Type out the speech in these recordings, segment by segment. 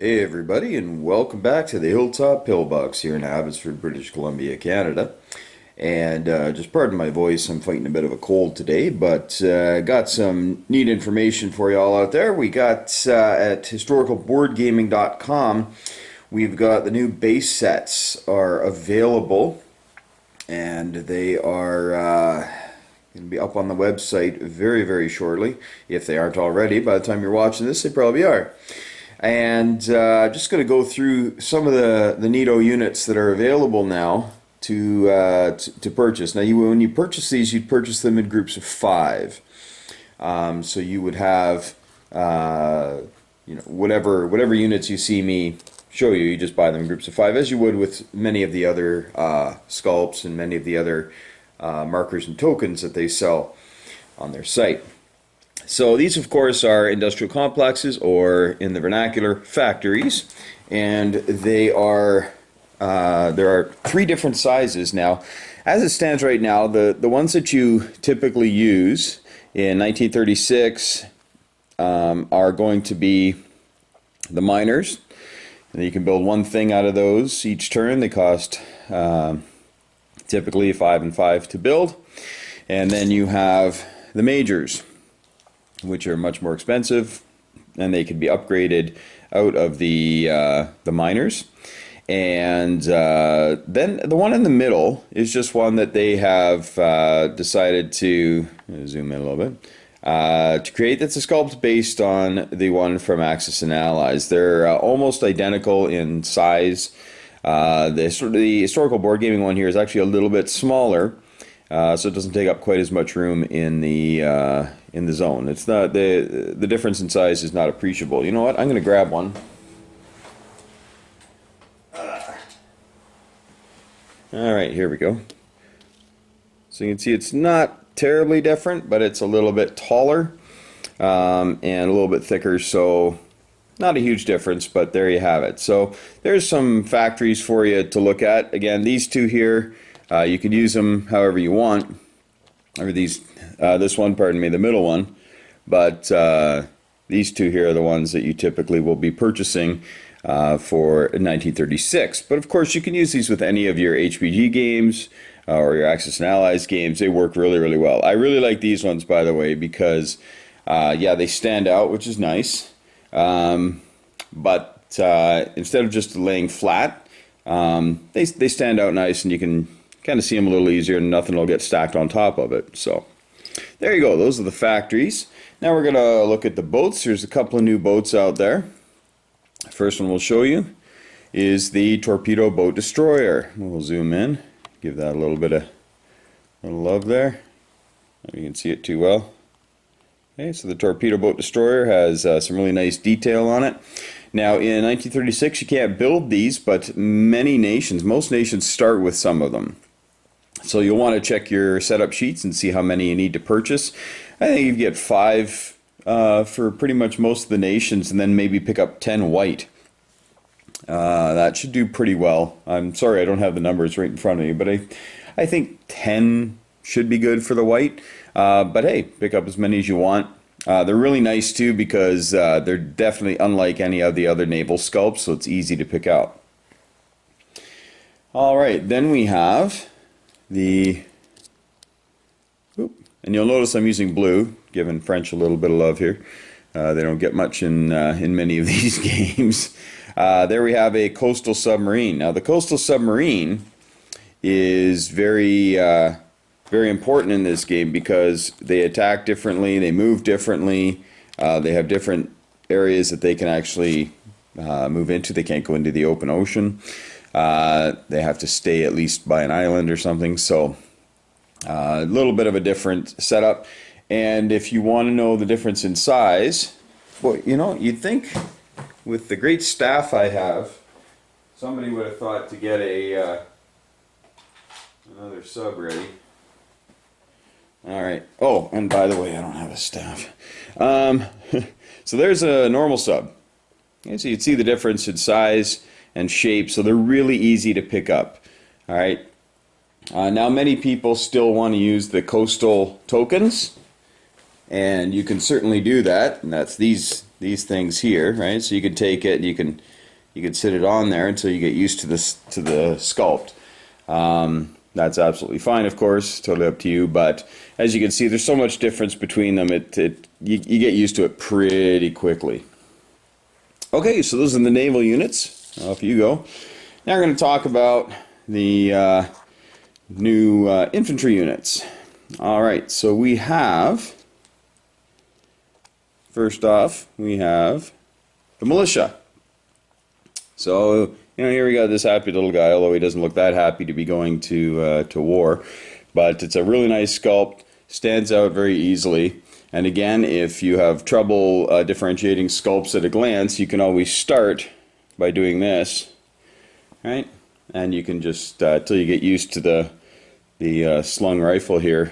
Hey everybody, and welcome back to the Hilltop Pillbox here in Abbotsford, British Columbia, Canada. And just pardon my voice, I'm fighting a bit of a cold today, but got some neat information for you all out there. We got at historicalboardgaming.com, we've got the new base sets are available, and they are going to be up on the website very, very shortly. If they aren't already, by the time you're watching this, they probably are. And I'm just going to go through some of the Neato units that are available now to purchase. Now, when you purchase these, you'd purchase them in groups of 5. So you would have, whatever units you see me show you, you just buy them in groups of 5, as you would with many of the other sculpts and many of the other markers and tokens that they sell on their site. So these, of course, are industrial complexes, or in the vernacular, factories, and they are there are 3 different sizes now. As it stands right now, the ones that you typically use in 1936 are going to be the miners, and you can build one thing out of those each turn. They cost typically 5 and 5 to build, and then you have the majors, which are much more expensive, and they can be upgraded out of the miners. And then the one in the middle is just one that they have decided to zoom in a little bit to create. That's a sculpt based on the one from Axis and Allies. They're almost identical in size. The historical board gaming one here is actually a little bit smaller. So it doesn't take up quite as much room in the zone. It's not the difference in size is not appreciable. You know what? I'm going to grab one. All right, here we go. So you can see it's not terribly different, but it's a little bit taller and a little bit thicker. So not a huge difference, but there you have it. So there's some factories for you to look at. Again, these two here. You can use them however you want, or this one, pardon me, the middle one, but these two here are the ones that you typically will be purchasing for 1936. But of course, you can use these with any of your HBG games or your Axis and Allies games. They work really, really well. I really like these ones, by the way, because yeah, they stand out, which is nice. But instead of just laying flat, they stand out nice, and you can kind of see them a little easier, and nothing will get stacked on top of it. So there you go. Those are the factories. Now we're going to look at the boats. There's a couple of new boats out there. The first one we'll show you is the Torpedo Boat Destroyer. We'll zoom in, give that a little bit of love there. You can see it too well. Okay, so the Torpedo Boat Destroyer has some really nice detail on it. Now, in 1936, you can't build these, but most nations start with some of them. So you'll want to check your setup sheets and see how many you need to purchase. I think you get 5 for pretty much most of the nations, and then maybe pick up 10 white. That should do pretty well. I'm sorry I don't have the numbers right in front of me, but I think 10 should be good for the white. But hey, pick up as many as you want. They're really nice too, because they're definitely unlike any of the other naval sculpts, so it's easy to pick out. Alright, then we have and you'll notice I'm using blue, giving French a little bit of love here. They don't get much in many of these games. There we have a coastal submarine. Now the coastal submarine is very important in this game, because they attack differently, they move differently, they have different areas that they can actually move into. They can't go into the open ocean. They have to stay at least by an island or something. So a little bit of a different setup. And if you want to know the difference in size, well, you know, you'd think with the great staff I have, somebody would have thought to get another sub ready. All right. Oh, and by the way, I don't have a staff. So there's a normal sub. Okay, so you'd see the difference in size and shape, so they're really easy to pick up. All right. Now many people still want to use the coastal tokens, And you can certainly do that, and that's these things here, right? So you can take it, and you can sit it on there until you get used to this, to the sculpt. That's absolutely fine, of course, totally up to you. But as you can see, there's so much difference between them. You get used to it pretty quickly. Okay, so those are the naval units. Off you go. Now we're going to talk about the new infantry units. All right, so we have, first off, we have the militia. So, here we got this happy little guy, although he doesn't look that happy to be going to war. But it's a really nice sculpt, stands out very easily. And again, if you have trouble differentiating sculpts at a glance, you can always start by doing this, right? And you can just, till you get used to the slung rifle here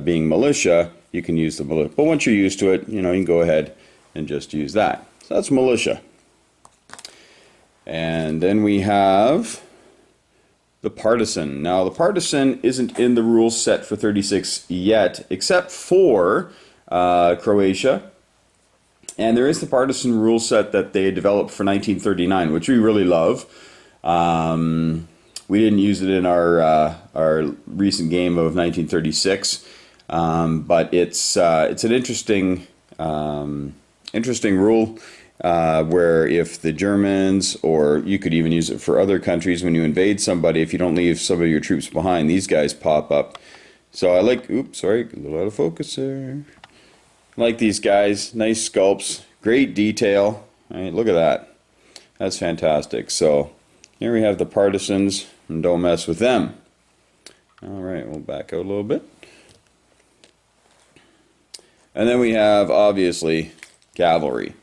being militia, you can use the militia. But once you're used to it, you can go ahead and just use that. So that's militia. And then we have the partisan. Now, the partisan isn't in the rule set for 36 yet, except for Croatia. And there is the partisan rule set that they developed for 1939, which we really love. We didn't use it in our recent game of 1936, but it's an interesting rule. Where if the Germans, or you could even use it for other countries, when you invade somebody, if you don't leave some of your troops behind, these guys pop up. So I like, oops, sorry, a little out of focus there. I like these guys, nice sculpts, great detail. All right, look at that. That's fantastic. So here we have the partisans, and don't mess with them. All right, we'll back out a little bit. And then we have, obviously, cavalry.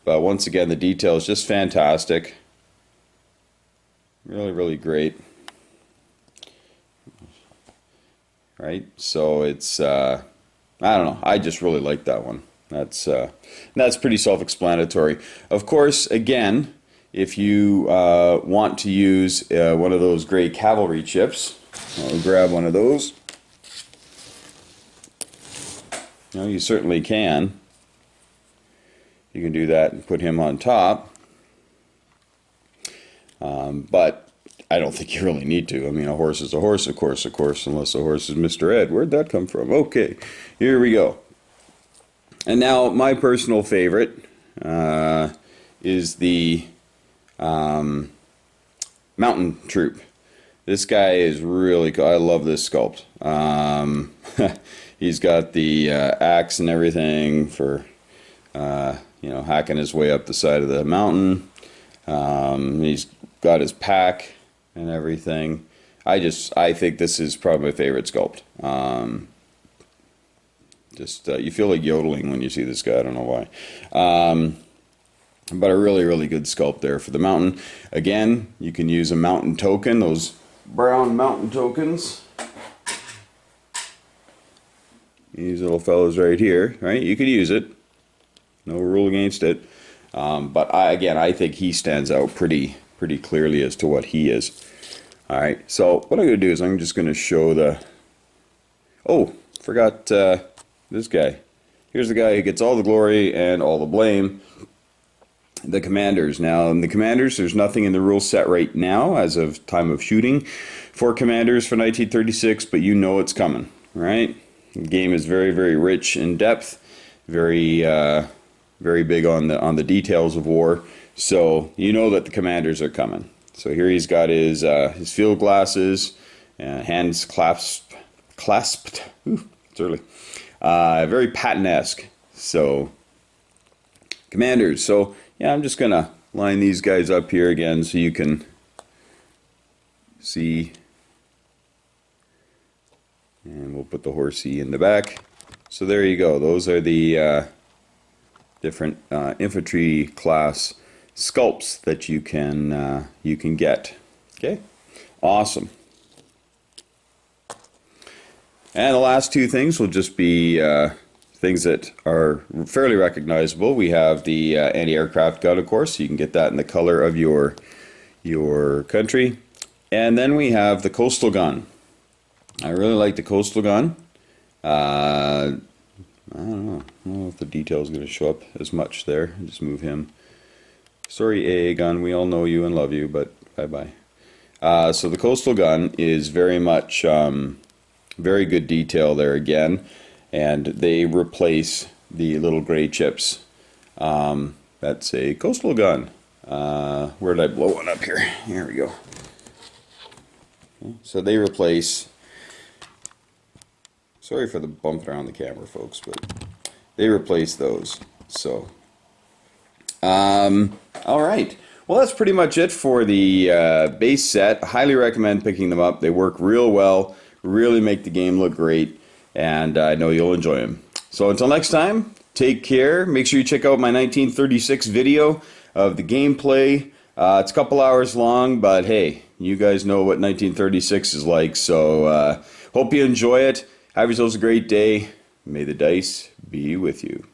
But once again, the detail is just fantastic. Really, really great. Right? So it's, I don't know. I just really like that one. That's pretty self-explanatory. Of course, again, if you want to use one of those great cavalry chips, I'll grab one of those. You certainly can. You can do that and put him on top. But I don't think you really need to. I mean, a horse is a horse, of course, unless a horse is Mr. Ed. Where'd that come from? Okay, here we go. And now, my personal favorite is the mountain troop. This guy is really cool. I love this sculpt. He's got the axe and everything for... hacking his way up the side of the mountain. He's got his pack and everything. I think this is probably my favorite sculpt. You feel like yodeling when you see this guy. I don't know why. But a really, really good sculpt there for the mountain. Again, you can use a mountain token, those brown mountain tokens. These little fellows right here, right? You could use it. No rule against it. But I think he stands out pretty clearly as to what he is. All right, so what I'm going to do is I'm just going to show the... Oh, forgot this guy. Here's the guy who gets all the glory and all the blame. The commanders. Now, in the commanders, there's nothing in the rule set right now as of time of shooting for commanders for 1936, but you know it's coming, right? The game is very, very rich in depth, very big on the details of war. So you know that the commanders are coming. So here he's got his field glasses, hands clasped. Ooh, it's early. Very Patton-esque. So commanders. So yeah, I'm just gonna line these guys up here again so you can see. And we'll put the horsey in the back. So there you go. Those are the different infantry class sculpts that you can get. Okay, awesome. And the last two things will just be things that are fairly recognizable. We have the anti-aircraft gun, of course. So you can get that in the color of your country. And then we have the coastal gun. I really like the coastal gun. I don't know. don't know if the detail is going to show up as much there. I'll just move him. Sorry, AA gun. We all know you and love you, but bye-bye. So the coastal gun is very much very good detail there again, and they replace the little gray chips. That's a coastal gun. Where did I blow one up here? Here we go. Okay, so they replace. Sorry for the bump around the camera, folks, but they replace those. So, all right. Well, that's pretty much it for the base set. Highly recommend picking them up. They work real well, really make the game look great, and I know you'll enjoy them. So until next time, take care. Make sure you check out my 1936 video of the gameplay. It's a couple hours long, but hey, you guys know what 1936 is like, so hope you enjoy it. Have yourselves a great day. May the dice be with you.